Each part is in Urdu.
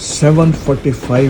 7:45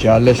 40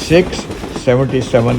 677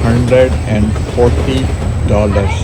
$140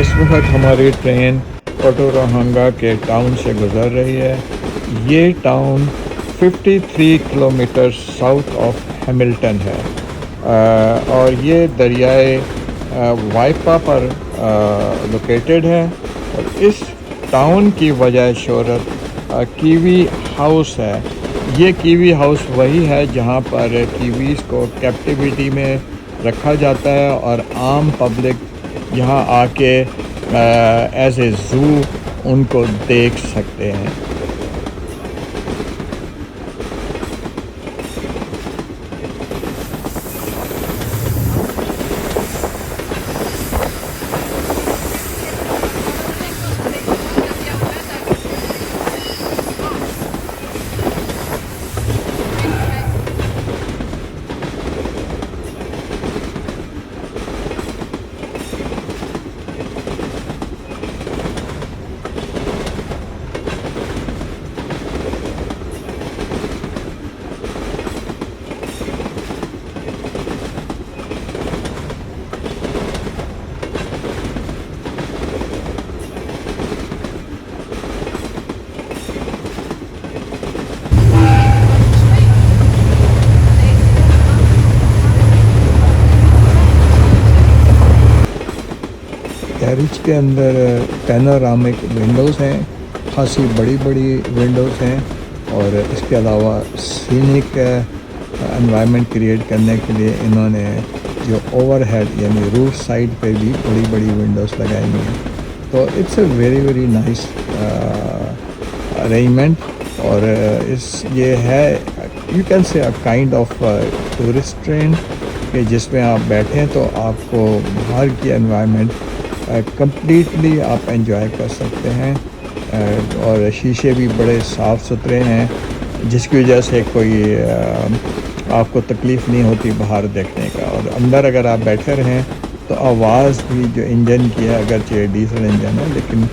اس وقت ہماری ٹرین اوٹوروہنگا کے ٹاؤن سے گزر رہی ہے. یہ town 53 kilometre south of Hamilton ہے اور یہ دریائے وائپا پر لوکیٹڈ ہے. اور اس ٹاؤن کی وجہ شہرت کیوی ہاؤس ہے. یہ کیوی ہاؤس وہی ہے جہاں پر کیویز کو کیپٹیوٹی میں رکھا جاتا ہے اور عام پبلک یہاں آ کے ایز اے زو ان کو دیکھ سکتے ہیں. گیریج کے اندر پینورامک ونڈوز ہیں، خاصی بڑی بڑی ونڈوز ہیں، اور اس کے علاوہ سینک انوائرمنٹ کریٹ کرنے کے لیے انہوں نے جو اوور ہیڈ یعنی روف سائڈ پہ بھی بڑی بڑی ونڈوز لگائی ہیں. تو it's a very very nice arrangement. اور یہ ہے you can say kind of tourist train کہ جس میں آپ بیٹھیں تو آپ کو باہر کی انوائرمنٹ کمپلیٹلی آپ انجوائے کر سکتے ہیں. اور شیشے بھی بڑے صاف ستھرے ہیں جس کی وجہ سے کوئی آپ کو تکلیف نہیں ہوتی باہر دیکھنے کا. اور اندر اگر آپ بیٹھے رہیں تو آواز بھی جو انجن کی ہے، اگرچہ ڈیزل انجن ہے لیکن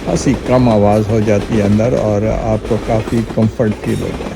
خاصی کم آواز ہو جاتی ہے اندر اور آپ کو کافی کمفرٹ فیل ہوتا ہے.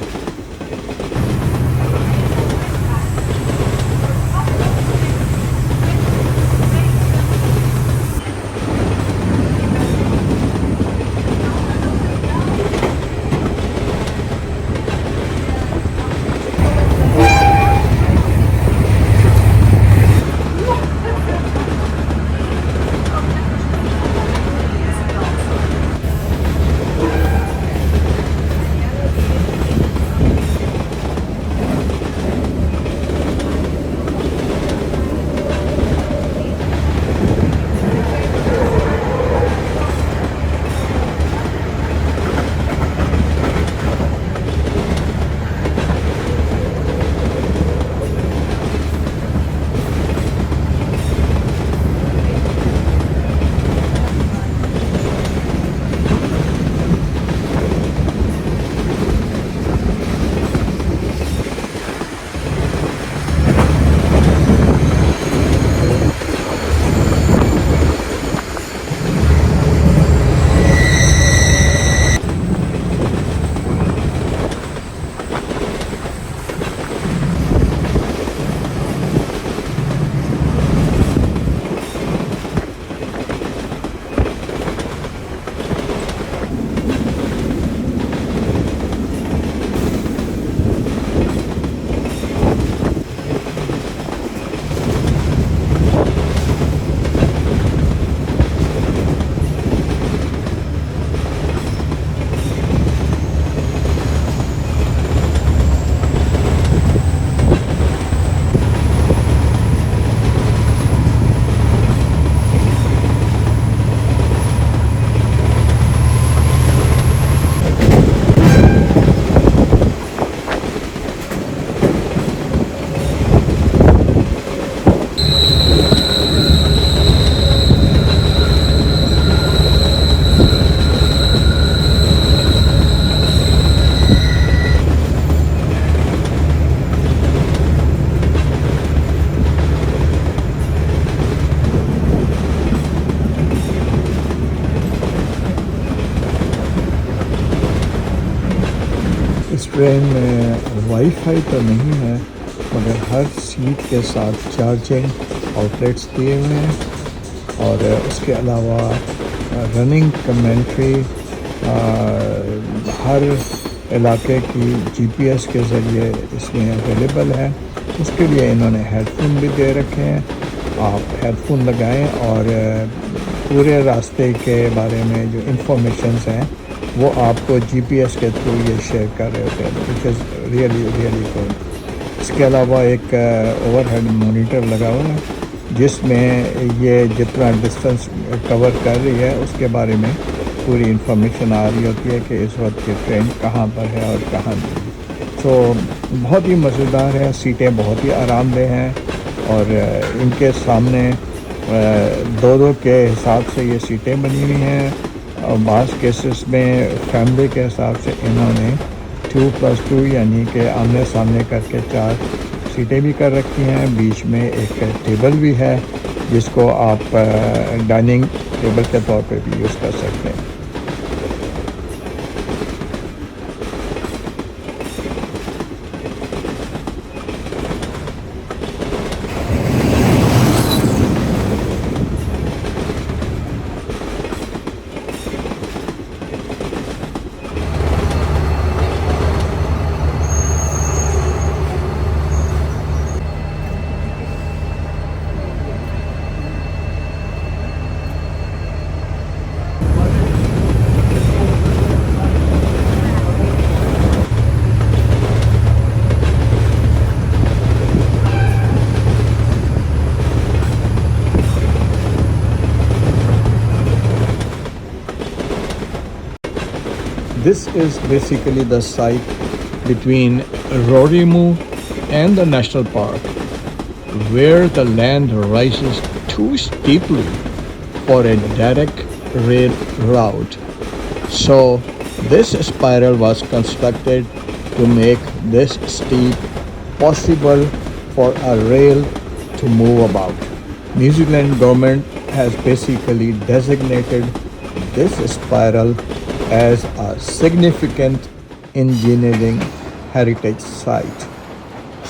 اس ٹرین میں وائی فائی تو نہیں ہے مگر ہر سیٹ کے ساتھ چارجنگ آؤٹلیٹس دیے ہوئے ہیں اور اس کے علاوہ رننگ کمنٹری ہر علاقے کی جی پی ایس کے ذریعے اس میں اویلیبل ہے. اس کے لیے انہوں نے ہیڈ فون بھی دے رکھے ہیں. آپ ہیڈ فون لگائیں اور پورے راستے کے بارے میں جو انفارمیشنز ہیں وہ آپ کو جی پی ایس کے تھرو یہ شیئر کر رہے ہوتے ہیں, وچ از ریئلی گڈ. اس کے علاوہ ایک اوور ہیڈ مانیٹر لگا ہوا ہے جس میں یہ جتنا ڈسٹینس کور کر رہی ہے اس کے بارے میں پوری انفارمیشن آ رہی ہوتی ہے کہ اس وقت کی ٹرین کہاں پر ہے اور کہاں نہیں. تو بہت ہی مزیدار ہے, سیٹیں بہت ہی آرام دہ ہیں اور ان کے سامنے دو کے حساب سے یہ سیٹیں بنی ہوئی ہیں. بعض کیسز میں فیملی کے حساب سے انہوں نے 2+2 یعنی کہ آمنے سامنے کر کے 4 سیٹیں بھی کر رکھی ہیں. بیچ میں ایک ٹیبل بھی ہے جس کو آپ ڈائننگ ٹیبل کے طور پہ بھی یوز کر سکتے ہیں. This is basically the site between Rorimu and the national park, where the land rises too steeply for a direct rail route. So this spiral was constructed to make this steep possible for a rail to move about. New Zealand government has basically designated this spiral as a significant engineering heritage site.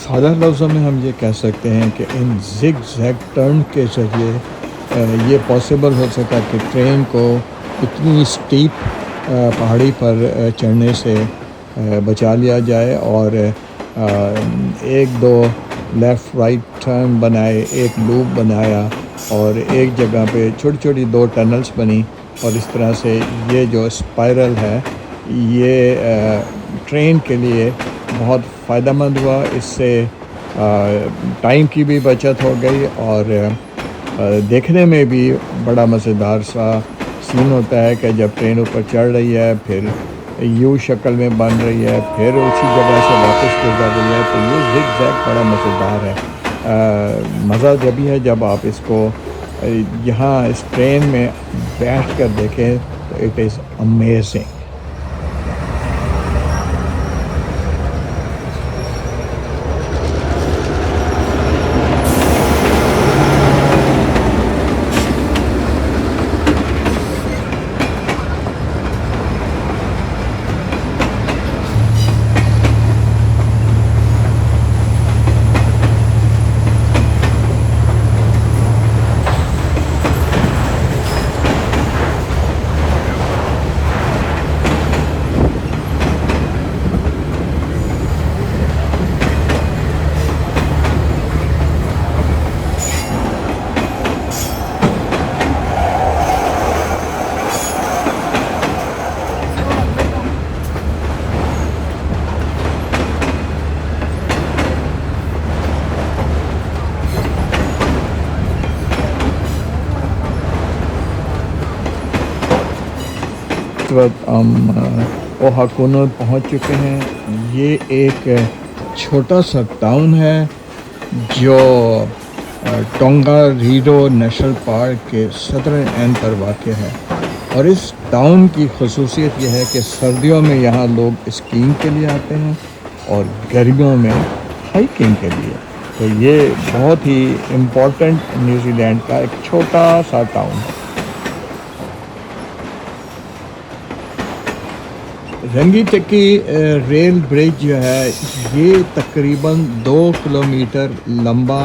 سادہ لفظوں میں ہم یہ کہہ سکتے ہیں کہ ان زگ زیگ ٹرن کے ذریعے یہ پاسبل ہو سکا کہ ٹرین کو اتنی اسٹیپ پہاڑی پر چڑھنے سے بچا لیا جائے اور ایک دو لیفٹ رائٹ ٹرن بنائے, ایک لوپ بنایا اور ایک جگہ پہ چھوٹی چھوٹی 2 ٹنلز بنی, اور اس طرح سے یہ جو اسپائرل ہے یہ ٹرین کے لیے بہت فائدہ مند ہوا. اس سے ٹائم کی بھی بچت ہو گئی اور دیکھنے میں بھی بڑا مزیدار سا سین ہوتا ہے کہ جب ٹرین اوپر چڑھ رہی ہے پھر یو شکل میں بن رہی ہے پھر اسی جگہ سے واپس گزر رہی ہے, تو یہ زگ زیگ بڑا مزیدار ہے. مزہ جبھی ہے جب آپ اس کو یہاں اس ٹرین میں بیٹھ کر دیکھیں تو اٹ از امیزنگ. اس وقت ہم اوہاکونو پہنچ چکے ہیں. یہ ایک چھوٹا سا ٹاؤن ہے جو ٹونگا ریڈو نیشنل پارک کے صدرن اینڈ پر واقع ہے, اور اس ٹاؤن کی خصوصیت یہ ہے کہ سردیوں میں یہاں لوگ اسکینگ کے لیے آتے ہیں اور گرمیوں میں ہائکنگ کے لیے. تو یہ بہت ہی امپورٹنٹ نیوزی لینڈ کا ایک چھوٹا سا ٹاؤن ہے. رنگی ٹکی ریل برج جو ہے یہ تقریباً 2 کلومیٹر لمبا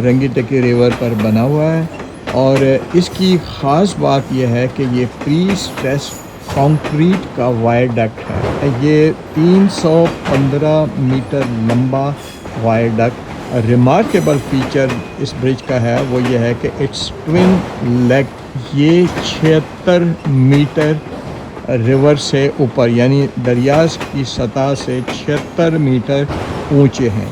رنگی ٹکی ریور پر بنا ہوا ہے, اور اس کی خاص بات یہ ہے کہ یہ پری اسٹریس کانکریٹ کا وائرڈکٹ ہے. یہ 315 میٹر لمبا وائرڈکٹ. ریمارکیبل فیچر اس برج کا ہے وہ یہ ہے کہ اٹس ٹوین لیگ. یہ 76 میٹر ریور سے اوپر یعنی دریا کی سطح سے 76 میٹر اونچے ہیں.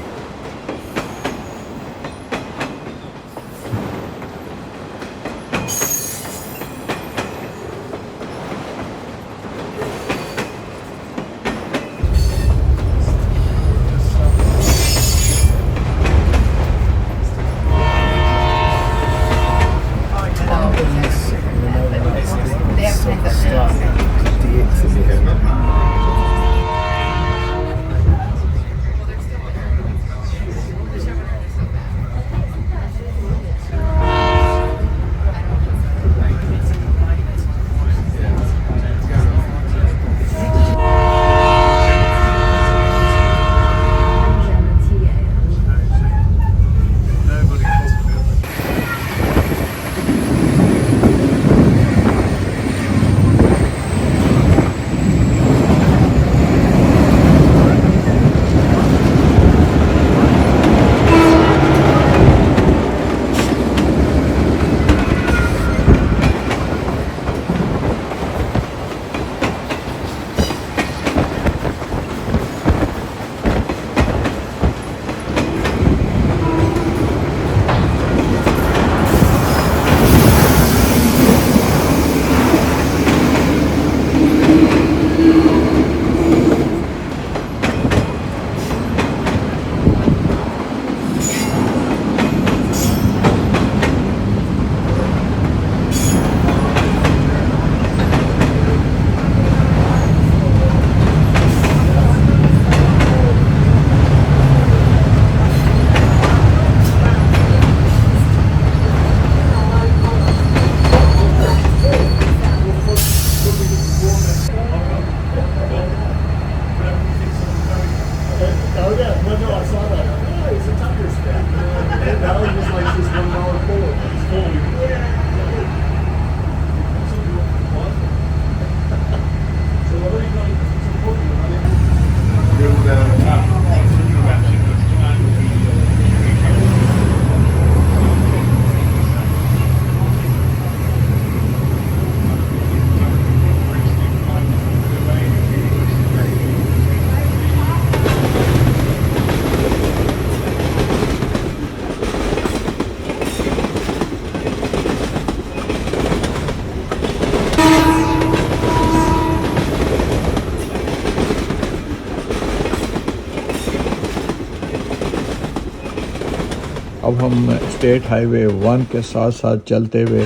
اب ہم اسٹیٹ ہائی وے 1 کے ساتھ ساتھ چلتے ہوئے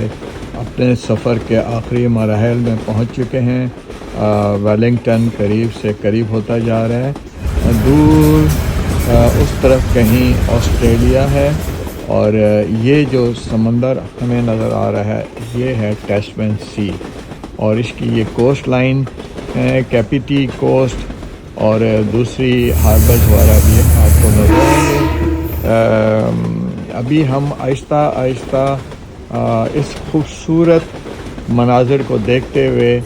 اپنے سفر کے آخری مراحل میں پہنچ چکے ہیں. ویلنگٹن قریب سے قریب ہوتا جا رہا ہے. دور اس طرف کہیں آسٹریلیا ہے اور یہ جو سمندر ہمیں نظر آ رہا ہے یہ ہے ٹیسمین سی اور اس کی یہ کوسٹ لائن ہے کیپیٹی کوسٹ اور دوسری ہاربرز وغیرہ بھی آپ کو نظر آئیں گے. ابھی ہم آہستہ آہستہ اس خوبصورت مناظر کو دیکھتے ہوئے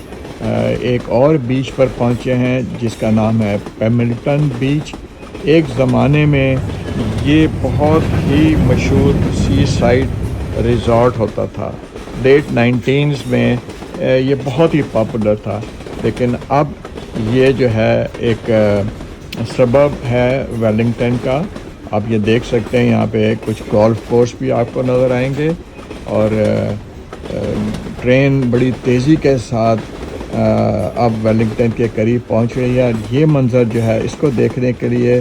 ایک اور بیچ پر پہنچے ہیں جس کا نام ہے پیملٹن بیچ. ایک زمانے میں یہ بہت ہی مشہور سی سائڈ ریزورٹ ہوتا تھا. لیٹ 19s میں یہ بہت ہی پاپولر تھا لیکن اب یہ جو ہے ایک سبب ہے ویلنگٹن کا. آپ یہ دیکھ سکتے ہیں یہاں پہ کچھ گولف کورس بھی آپ کو نظر آئیں گے اور ٹرین بڑی تیزی کے ساتھ اب ویلنگٹن کے قریب پہنچ رہی ہے. یہ منظر جو ہے اس کو دیکھنے کے لیے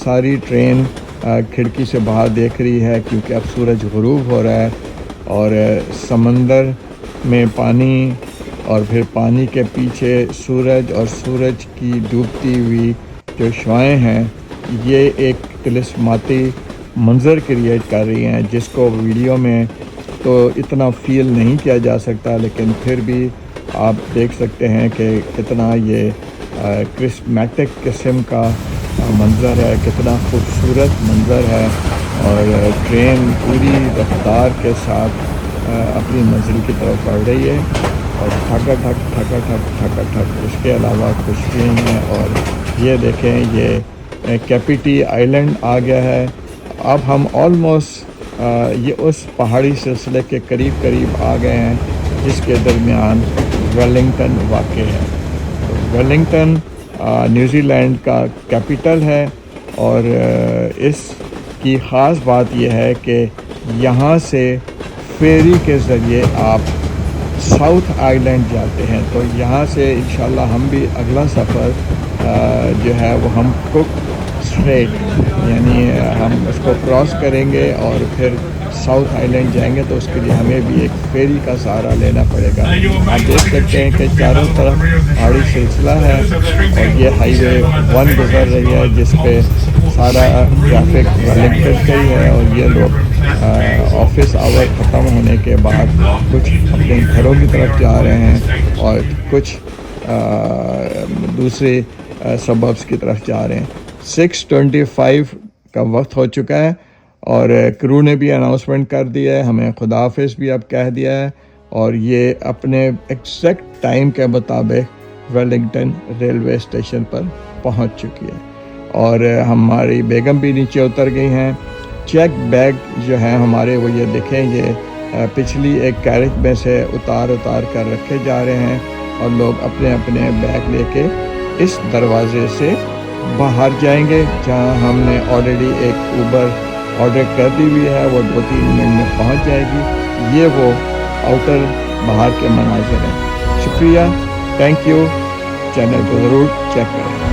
ساری ٹرین کھڑکی سے باہر دیکھ رہی ہے کیونکہ اب سورج غروب ہو رہا ہے اور سمندر میں پانی اور پھر پانی کے پیچھے سورج اور سورج کی ڈوبتی ہوئی جو شعاعیں ہیں یہ ایک طلسماتی منظر کریٹ کر رہی ہیں جس کو ویڈیو میں تو اتنا فیل نہیں کیا جا سکتا لیکن پھر بھی آپ دیکھ سکتے ہیں کہ کتنا یہ کرسمیٹک قسم کا منظر ہے, کتنا خوبصورت منظر ہے اور ٹرین پوری رفتار کے ساتھ اپنی منزل کی طرف بڑھ رہی ہے اور ٹھکا ٹھک ٹھکا ٹھک ٹھکا ٹھک، اس کے علاوہ کچھ بھی نہیں ہے۔ اور یہ دیکھیں یہ کیپیٹی آئیلینڈ آ گیا ہے۔ اب ہم آلموسٹ یہ اس پہاڑی سلسلے کے قریب آ گئے ہیں جس کے درمیان ویلنگٹن واقع ہے۔ ویلنگٹن نیوزی لینڈ کا کیپٹل ہے اور اس کی خاص بات یہ ہے کہ یہاں سے فیری کے ذریعے آپ ساؤتھ آئی لینڈ جاتے ہیں۔ تو یہاں سے انشاءاللہ ہم بھی اگلا سفر جو ہے وہ ہم کک اسٹریٹ یعنی ہم اس کو کراس کریں گے اور پھر ساؤتھ آئی لینڈ جائیں گے، تو اس کے لیے ہمیں بھی ایک فیری کا سہارا لینا پڑے گا۔ آپ دیکھ سکتے ہیں کہ چاروں طرف پہاڑی سلسلہ ہے اور یہ ہائی وے 1 گزر رہی ہے جس پہ سارا ٹریفک ویلنگٹن کا ہی ہے، اور یہ لوگ آفس آور ختم ہونے کے بعد کچھ اپنے گھروں کی طرف جا رہے ہیں اور کچھ دوسرے سببس کی طرف جا رہے ہیں۔ 6:25 کا وقت ہو چکا ہے اور کرو نے بھی اناؤنسمنٹ کر دیا ہے، ہمیں خداحافظ بھی اب کہہ دیا ہے، اور یہ اپنے ایگزیکٹ ٹائم کے مطابق ویلنگٹن ریلوے اسٹیشن پر پہنچ چکی ہے اور ہماری بیگم بھی نیچے اتر گئی ہیں۔ چیک بیگ جو ہیں ہمارے وہ یہ دیکھیں، یہ پچھلی ایک کیریج میں سے اتار کر رکھے جا رہے ہیں اور لوگ اپنے اپنے بیگ لے کے اس دروازے سے باہر جائیں گے، جہاں ہم نے آلریڈی ایک اوبر آرڈر کر دی ہوئی ہے، وہ 2-3 منٹ میں پہنچ جائے گی۔ یہ وہ آؤٹر باہر کے مناظر ہیں۔ شکریہ، تھینک یو، چینل کو ضرور چیک کریں۔